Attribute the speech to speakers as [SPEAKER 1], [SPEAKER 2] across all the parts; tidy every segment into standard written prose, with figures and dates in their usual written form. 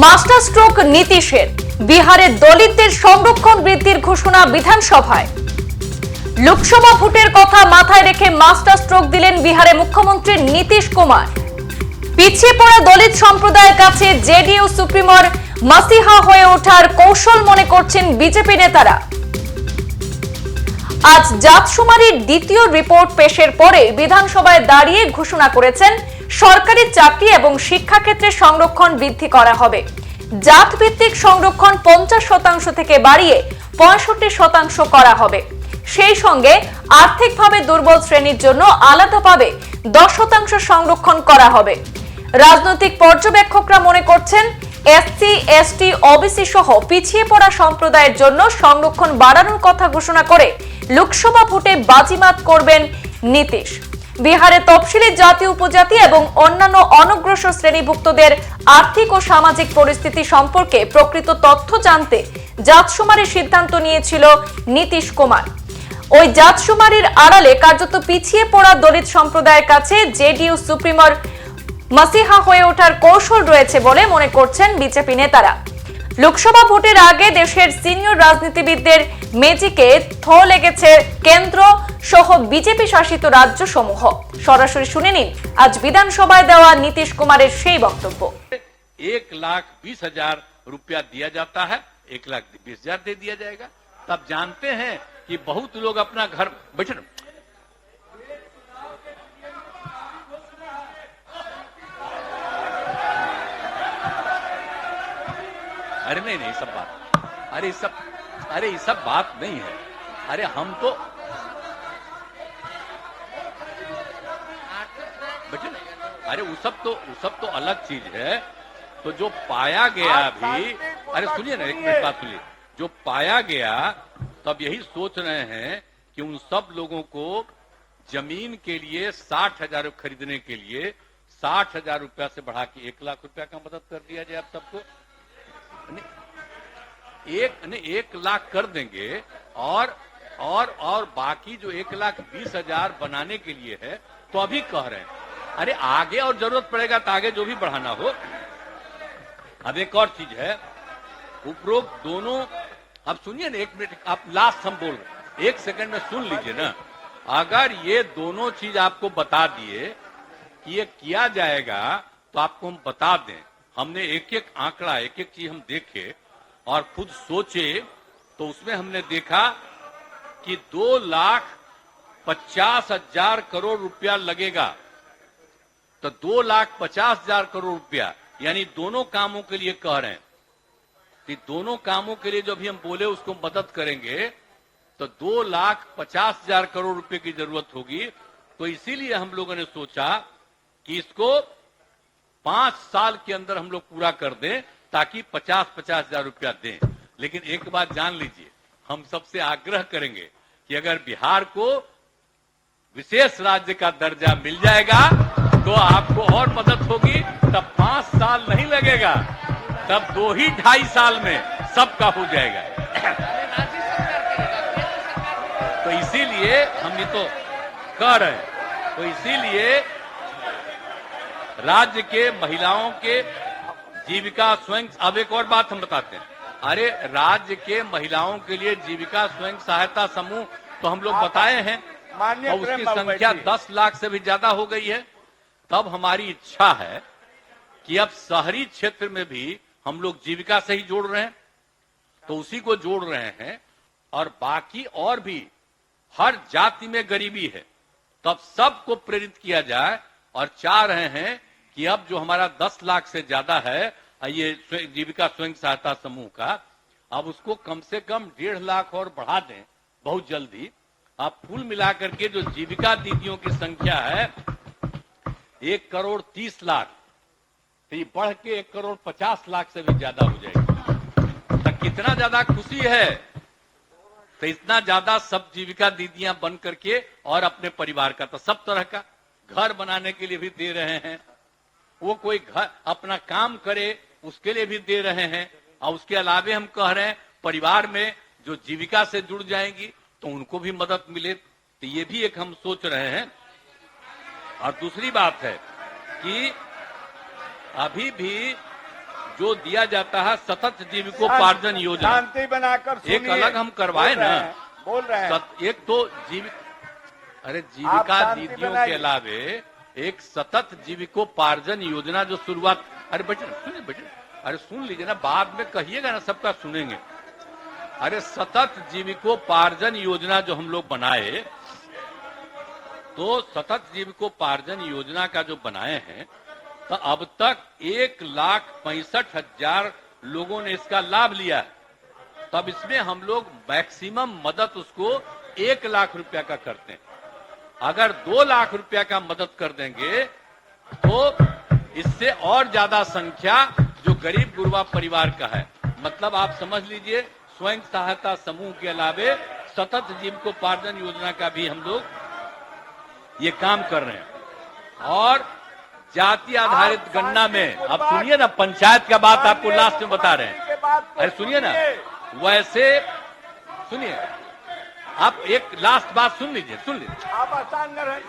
[SPEAKER 1] Master stroke নীতিশের বিহারে দলিতদের সংরক্ষণ বৃদ্ধির ঘোষণা বিধানসভায়। লোকসভা ভোটের কথা মাথায় রেখে মাস্টার স্ট্রোক দিলেন বিহারে মুখ্যমন্ত্রী নীতিশ কুমার। পিছিয়ে পড়া দলিত সম্প্রদায়ের কাছে জেডিইউ সুপ্রিমোর মাসিহা হয়ে ওঠার কৌশল মনে করছেন বিজেপি নেতারা। আজ জাতশুমারির দ্বিতীয় রিপোর্ট পেশের পরে বিধানসভায় দাঁড়িয়ে ঘোষণা করেছেন সরকারি চাকরি এবং শিক্ষাক্ষেত্রে সংরক্ষণ বৃদ্ধি করা হবে। জাত ভিত্তিক সংরক্ষণ 50% থেকে বাড়িয়ে 65% করা হবে। সেই সঙ্গে আর্থিকভাবে দুর্বল শ্রেণীর জন্য আলাদাভাবে 10% সংরক্ষণ করা হবে। রাজনৈতিক পর্যবেক্ষকরা মনে করছেন এসসি, এসটি, ওবিসি সহ পিছিয়ে পড়া সম্প্রদায়ের জন্য সংরক্ষণ বাড়ানোর কথা ঘোষণা করে লোকসভা ভোটে বাজিমাত করবেন নীতিশ। বিহারে তফসিলি জাতি, উপজাতি এবং অন্যান্য অনগ্রসর শ্রেণীভুক্তদের আর্থিক ও সামাজিক পরিস্থিতি সম্পর্কে প্রকৃত তথ্য জানতে জাতশুমারির সিদ্ধান্ত নিয়েছিল নীতিশ কুমার। ওই জাতশুমারির আড়ালে কার্যত পিছিয়ে পড়া দলিত সম্প্রদায়ের কাছে জেডিইউ সুপ্রিমোর মাসিহা হয়ে ওঠার কৌশল রয়েছে বলে মনে করছেন বিজেপি নেতারা। লোকসভা ভোটের আগে দেশের সিনিয়র রাজনীতিবিদদের মেজিকে থো লেগেছে কেন্দ্র সহ বিজেপি শাসিত রাজ্য সমূহ। সরাসরি শুনে নিন আজ বিধানসভায় দেওয়া নীতিশ কুমারের সেই বক্তব্য।
[SPEAKER 2] 1,20,000 रुपया दिया जाता है, 1,20,000 दे दिया जाएगा। तब जानते हैं कि बहुत लोग अपना घर बैठे। अरे नहीं सब बात, अरे ये सब बात नहीं है। अरे हम तो बेटे, अरे वो सब तो अलग चीज है। तो जो पाया गया भी, अरे सुनिए ना, एक मिनट बात सुनिए। जो पाया गया तब यही सोच रहे हैं कि उन सब लोगों को जमीन के लिए 60,000 खरीदने के लिए 60,000 रुपया से बढ़ा के 1,00,000 रुपया का मदद कर दिया जाए। आप सबको 1,00,000 कर देंगे और बाकी जो 1,20,000 बनाने के लिए है तो अभी कह रहे हैं। अरे आगे और जरूरत पड़ेगा तो आगे जो भी बढ़ाना हो। अब एक और चीज है, उपरोक्त दोनों, अब सुनिए ना, एक मिनट, आप लास्ट हम बोल रहे, 1 सेकंड में सुन लीजिए ना। अगर ये दोनों चीज आपको बता दिए कि ये किया जाएगा तो आपको हम बता दें। हमने एक एक आंकड़ा, एक एक चीज हम देखे और खुद सोचे, तो उसमें हमने देखा कि 2,50,000 करोड़ रुपया लगेगा। तो 2,50,000 करोड़ रुपया यानी दोनों कामों के लिए कह रहे हैं कि दोनों कामों के लिए जो भी हम बोले उसको मदद करेंगे तो 2,50,000 करोड़ रुपए की जरूरत होगी। तो इसीलिए हम लोगों ने सोचा कि इसको 5 साल के अंदर हम लोग पूरा कर दें ताकि 50,000 रुपया दें। लेकिन एक बात जान लीजिए, हम सबसे आग्रह करेंगे कि अगर बिहार को विशेष राज्य का दर्जा मिल जाएगा तो आपको और मदद होगी। तब 5 साल नहीं लगेगा, तब 2-2.5 साल में सबका हो जाएगा। तो इसीलिए हम ये तो कह रहे हैं। तो इसीलिए राज्य के महिलाओं के जीविका स्वयं, अब एक और बात हम बताते हैं। अरे राज्य के महिलाओं के लिए जीविका स्वयं सहायता समूह तो हम लोग बताए हैं और उसकी संख्या 10 लाख से भी ज्यादा हो गई है। तब हमारी इच्छा है कि अब शहरी क्षेत्र में भी हम लोग जीविका से ही जोड़ रहे हैं, तो उसी को जोड़ रहे हैं। और बाकी और भी हर जाति में गरीबी है, तब सबको प्रेरित किया जाए और चाह रहे हैं कि अब जो हमारा 10 लाख से ज्यादा है ये जीविका स्वयं सहायता समूह का, अब उसको कम से कम 1.5 लाख और बढ़ा दें बहुत जल्दी। अब कुल मिलाकर के जो जीविका दीदियों की संख्या है 1,30,00,000, तो ये बढ़ के 1,50,00,000 से भी ज्यादा हो जाएगी। तो कितना ज्यादा खुशी है, तो इतना ज्यादा सब जीविका दीदियां बन करके और अपने परिवार का, तो सब तरह का घर बनाने के लिए भी दे रहे हैं, वो कोई घर अपना काम करे उसके लिए भी दे रहे हैं। और उसके अलावे हम कह रहे हैं परिवार में जो जीविका से जुड़ जाएंगी तो उनको भी मदद मिले। तो ये भी एक हम सोच रहे हैं। और दूसरी बात है कि अभी भी जो दिया जाता है सतत जीविकोपार्जन योजना,
[SPEAKER 3] शांति बनाकर
[SPEAKER 2] एक
[SPEAKER 3] सुनिए।
[SPEAKER 2] अलग हम करवाए ना।
[SPEAKER 3] बोल रहे हैं
[SPEAKER 2] एक तो जीविका
[SPEAKER 3] शांति
[SPEAKER 2] दीदियों के
[SPEAKER 3] बनाइए।
[SPEAKER 2] अलावे एक सतत जीविकोपार्जन योजना जो शुरुआत, अरे बेटे सुनिए बेटे, अरे सुन लीजिए ना, बाद में कहिएगा ना, सबका सुनेंगे। अरे सतत जीविकोपार्जन योजना जो हम लोग बनाए, तो सतत जीविकोपार्जन योजना का जो बनाए हैं, तो अब तक 1,65,000 लोगों ने इसका लाभ लिया है। तब इसमें हम लोग मैक्सिमम मदद उसको 1 लाख रुपया का करते हैं। अगर 2 लाख रुपया का मदद कर देंगे तो इससे और ज्यादा संख्या जो गरीब गुरबा परिवार का है, मतलब आप समझ लीजिए स्वयं सहायता समूह के अलावे सतत जीविकोपार्जन योजना का भी हम लोग ये काम कर रहे हैं। और जाति आधारित गणना में, अब सुनिए ना, पंचायत का बात आपको लास्ट में बता रहे हैं। अरे सुनिए ना, वैसे सुनिए, आप एक लास्ट बात सुन लीजिए, सुन लीजिए।
[SPEAKER 3] आप आसान न रहें।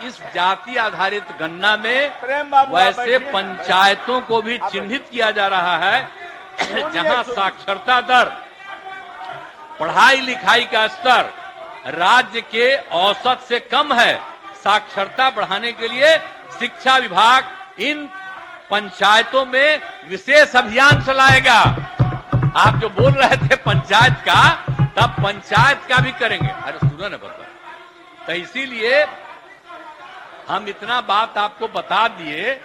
[SPEAKER 2] इस जाति आधारित गणना में
[SPEAKER 3] प्रेम बाबू,
[SPEAKER 2] वैसे
[SPEAKER 3] बैठिए।
[SPEAKER 2] पंचायतों को भी चिन्हित किया जा रहा है जहां साक्षरता दर, पढ़ाई लिखाई का स्तर राज्य के औसत से कम है। साक्षरता बढ़ाने के लिए शिक्षा विभाग इन पंचायतों में विशेष अभियान चलाएगा। आप जो बोल रहे थे पंचायत का, तब पंचायत का भी करेंगे। अरे सुनो ना बता, तो इसीलिए हम इतना बात आपको बता दिए।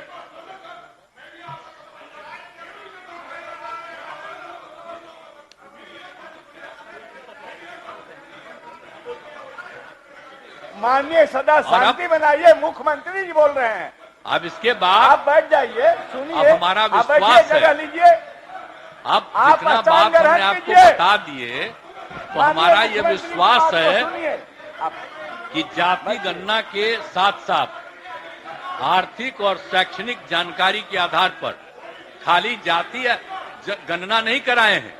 [SPEAKER 3] माननीय सदा शांति बनाइए, मुख्यमंत्री जी बोल रहे हैं।
[SPEAKER 2] अब इसके बाद
[SPEAKER 3] आप बैठ जाइए, सुनिए।
[SPEAKER 2] अब हमारा
[SPEAKER 3] आप बैठिए,
[SPEAKER 2] विश्वास है।
[SPEAKER 3] जगह लीजिए।
[SPEAKER 2] अब
[SPEAKER 3] आप
[SPEAKER 2] जितना
[SPEAKER 3] आसान
[SPEAKER 2] बात हमने
[SPEAKER 3] ग्रहण
[SPEAKER 2] आपको
[SPEAKER 3] कीजिए।
[SPEAKER 2] बता दिए, तो
[SPEAKER 3] माननीय
[SPEAKER 2] हमारा ये
[SPEAKER 3] मुख्यमंत्री जी,
[SPEAKER 2] विश्वास
[SPEAKER 3] बात को
[SPEAKER 2] है
[SPEAKER 3] सुनिए। आप
[SPEAKER 2] कि जाति गणना के साथ साथ आर्थिक और शैक्षणिक जानकारी के आधार पर खाली जाति गणना नहीं कराए हैं,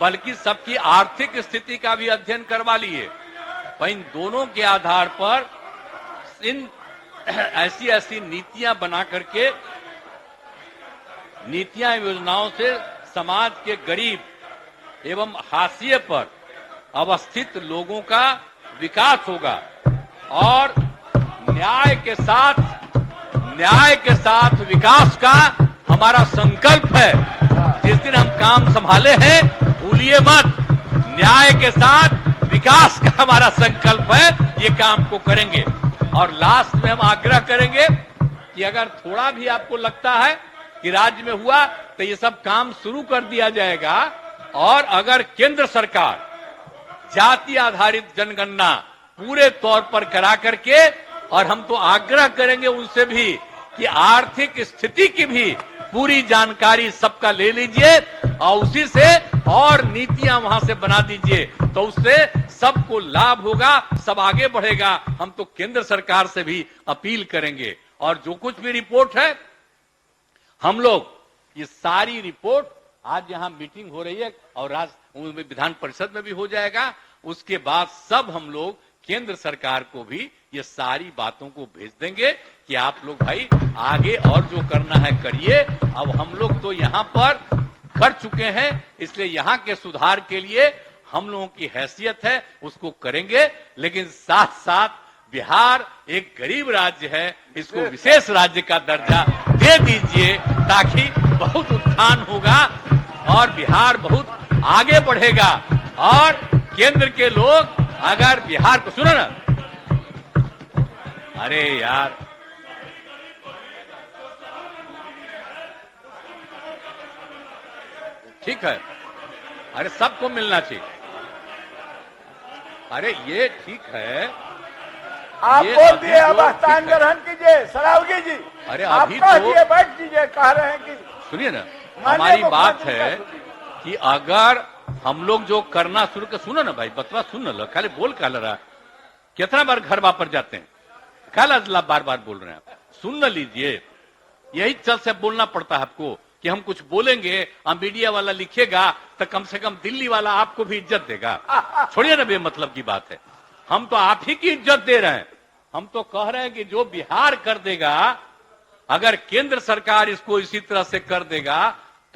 [SPEAKER 2] बल्कि सबकी आर्थिक स्थिति का भी अध्ययन करवा लिए। इन दोनों के आधार पर इन ऐसी ऐसी नीतियां बना करके, नीतियां योजनाओं से समाज के गरीब एवं हाशिए पर अवस्थित लोगों का विकास होगा। और न्याय के साथ विकास का हमारा संकल्प है। जिस दिन हम काम संभाले हैं, भूलिए मत, न्याय के साथ विकास का हमारा संकल्प है। ये काम को करेंगे। और लास्ट में हम आग्रह करेंगे कि अगर थोड़ा भी आपको लगता है कि राज्य में हुआ, तो ये सब काम शुरू कर दिया जाएगा। और अगर केंद्र सरकार जाति आधारित जनगणना पूरे तौर पर करा करके, और हम तो आग्रह करेंगे उनसे भी कि आर्थिक स्थिति की भी पूरी जानकारी सबका ले लीजिए और उसी से और नीतियां वहां से बना दीजिए, तो उससे सबको लाभ होगा, सब आगे बढ़ेगा। हम तो केंद्र सरकार से भी अपील करेंगे। और जो कुछ भी रिपोर्ट है, हम लोग ये सारी रिपोर्ट, आज यहां मीटिंग हो रही है और विधान परिषद में भी हो जाएगा, उसके बाद सब हम लोग केंद्र सरकार को भी ये सारी बातों को भेज देंगे कि आप लोग भाई आगे और जो करना है करिए। अब हम लोग तो यहाँ पर कर चुके हैं, इसलिए यहाँ के सुधार के लिए हम लोगों की हैसियत है, उसको करेंगे। लेकिन साथ साथ बिहार एक गरीब राज्य है, इसको विशेष राज्य का दर्जा दे दीजिए, ताकि बहुत उत्थान होगा और बिहार बहुत आगे बढ़ेगा। और केंद्र के लोग अगर बिहार को, सुनो ना, अरे यार ठीक है, अरे सबको मिलना चाहिए। अरे ये ठीक है,
[SPEAKER 3] आप
[SPEAKER 2] ये
[SPEAKER 3] बोल
[SPEAKER 2] अभी
[SPEAKER 3] दिए, अब
[SPEAKER 2] तो
[SPEAKER 3] स्थान
[SPEAKER 2] ठीक है।
[SPEAKER 3] ग्रहण कीजिए। सरावगी जी,
[SPEAKER 2] अरे
[SPEAKER 3] आप
[SPEAKER 2] अभी
[SPEAKER 3] कह
[SPEAKER 2] तो
[SPEAKER 3] दिए, बैठ कीजिए। कह रहे हैं कि
[SPEAKER 2] सुनिए ना,
[SPEAKER 3] माननीय
[SPEAKER 2] हमारी बात
[SPEAKER 3] मुख्यमंत्री
[SPEAKER 2] है
[SPEAKER 3] का सुनिए।
[SPEAKER 2] कि अगर हम लोग जो करना शुरू कर, सुनो ना भाई, बतवा सुन लो, खाली बोल का रहा है। कितना बार घर वापस जाते हैं, खाला बार बार बोल रहे हैं आप, सुन न लीजिए। यही चल से बोलना पड़ता है आपको कि हम कुछ बोलेंगे, हम मीडिया वाला लिखेगा, तो कम से कम दिल्ली वाला आपको भी इज्जत देगा। छोड़िए ना, बेमतलब की बात है। हम तो आप ही की इज्जत दे रहे हैं। हम तो कह रहे हैं कि जो बिहार कर देगा अगर केंद्र सरकार इसको इसी तरह से कर देगा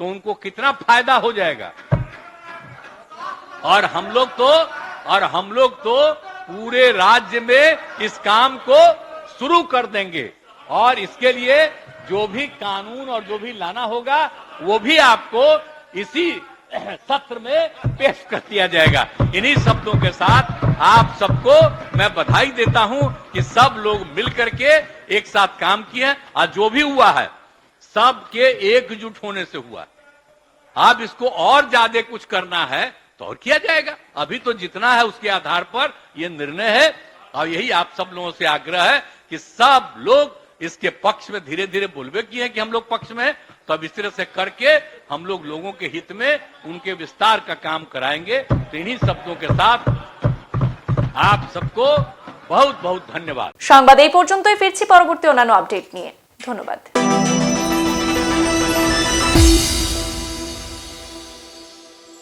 [SPEAKER 2] तो उनको कितना फायदा हो जाएगा। और हम लोग तो पूरे राज्य में इस काम को शुरू कर देंगे और इसके लिए जो भी कानून और जो भी लाना होगा वो भी आपको इसी सत्र में पेश कर दिया जाएगा। इन्हीं शब्दों के साथ आप सबको मैं बधाई देता हूं कि सब लोग मिलकर के एक साथ काम किए और जो भी हुआ है सबके एकजुट होने से हुआ। अब इसको और ज्यादा कुछ करना है तो और किया जाएगा। अभी तो जितना है उसके आधार पर यह निर्णय है और यही आप सब लोगों से आग्रह है कि सब लोग इसके पक्ष में धीरे धीरे बोलबे किए हैं कि हम लोग पक्ष में हैं, तो अब इस तरह से करके हम लोग लोगों के हित में उनके विस्तार का काम कराएंगे। तो इन्हीं शब्दों के साथ आप सबको बहुत बहुत धन्यवाद।
[SPEAKER 1] সংবাদ এই পর্যন্তই, ফিরছি পরবর্তী অন্যান্য আপডেট নিয়ে। ধন্যবাদ।